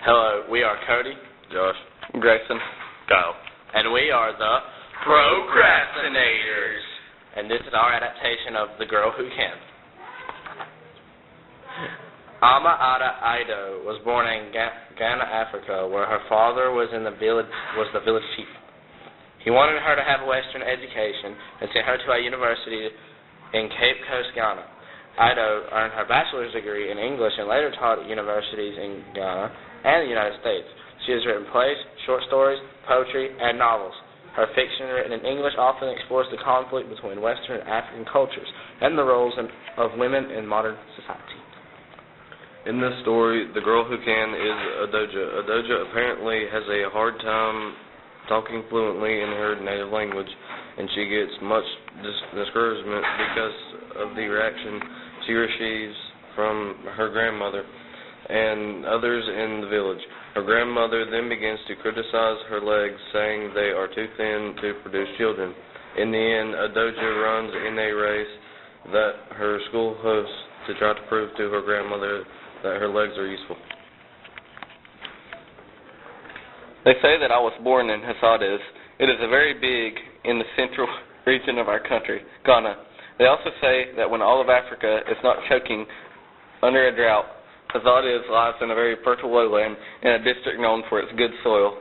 Hello, we are Cody, Josh, Grayson, Kyle, and we are the Procrastinators. And this is our adaptation of The Girl Who Can. Ama Ada Ido was born in Ghana, Africa, where her father was the village chief. He wanted her to have a Western education and sent her to a university in Cape Coast, Ghana. Ido earned her bachelor's degree in English and later taught at universities in Ghana and the United States. She has written plays, short stories, poetry, and novels. Her fiction, written in English, often explores the conflict between Western and African cultures and the roles of women in modern society. In this story, the girl who can is Adoja. Adoja apparently has a hard time talking fluently in her native language, and she gets much discouragement because of the reaction she receives from her grandmother and others in the village. Her grandmother then begins to criticize her legs, saying they are too thin to produce children. In the end, Adoja runs in a race that her school hosts to try to prove to her grandmother that her legs are useful. They say that I was born in Hasadis. It is very big in the central region of our country, Ghana. They also say that when all of Africa is not choking under a drought, Hasadis lies in a very fertile lowland in a district known for its good soil.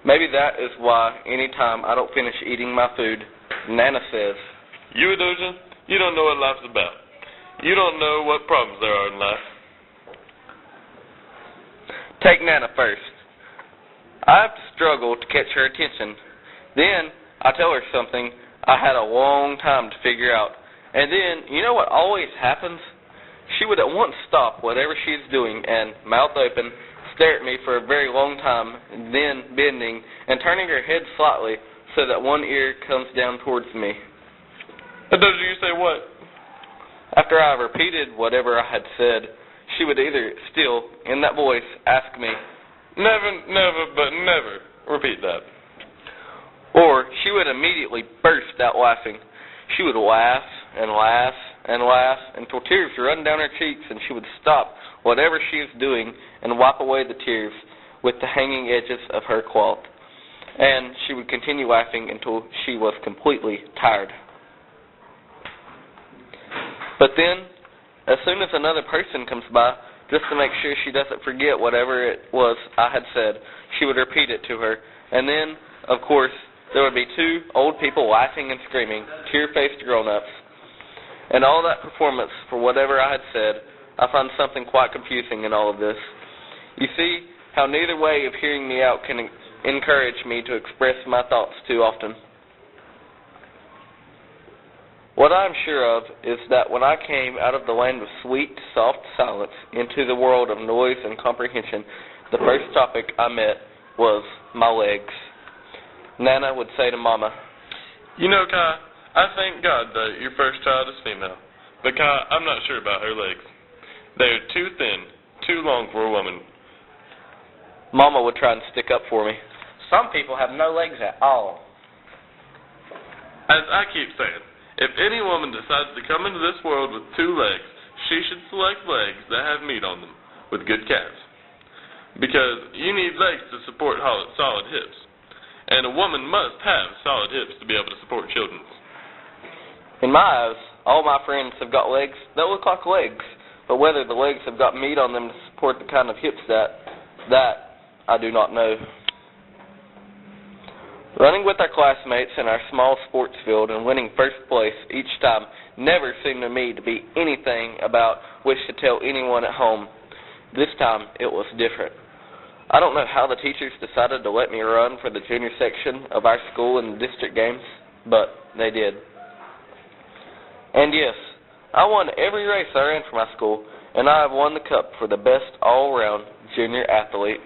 Maybe that is why any time I don't finish eating my food, Nana says, "You, Adoja, you don't know what life's about. You don't know what problems there are in life." Take Nana first. I have to struggle to catch her attention. Then I tell her something I had a long time to figure out. And then, you know what always happens? She would at once stop whatever she is doing and, mouth open, stare at me for a very long time, then bending and turning her head slightly so that one ear comes down towards me. Adoja, you say what? After I repeated whatever I had said, she would either still, in that voice, ask me, Never, but never repeat that. Or she would immediately burst out laughing. She would laugh and laugh and laugh until tears run down her cheeks, and she would stop whatever she is doing and wipe away the tears with the hanging edges of her cloth. And she would continue laughing until she was completely tired. But then, as soon as another person comes by, just to make sure she doesn't forget whatever it was I had said, she would repeat it to her. And then, of course, there would be two old people laughing and screaming, tear-faced grown-ups. And all that performance for whatever I had said, I find something quite confusing in all of this. You see how neither way of hearing me out can encourage me to express my thoughts too often. What I am sure of is that when I came out of the land of sweet, soft silence into the world of noise and comprehension, the first topic I met was my legs. Nana would say to Mama, "You know, Kai, I thank God that your first child is female. But Kai, I'm not sure about her legs. They are too thin, too long for a woman." Mama would try and stick up for me. Some people have no legs at all. As I keep saying, if any woman decides to come into this world with two legs, she should select legs that have meat on them, with good calves. Because you need legs to support solid hips. And a woman must have solid hips to be able to support children. In my eyes, all my friends have got legs that look like legs, but whether the legs have got meat on them to support the kind of hips that I do not know. Running with our classmates in our small sports field and winning first place each time never seemed to me to be anything about which to tell anyone at home. This time, it was different. I don't know how the teachers decided to let me run for the junior section of our school in the district games, but they did. And yes, I won every race I ran for my school, and I have won the cup for the best all-around junior athlete.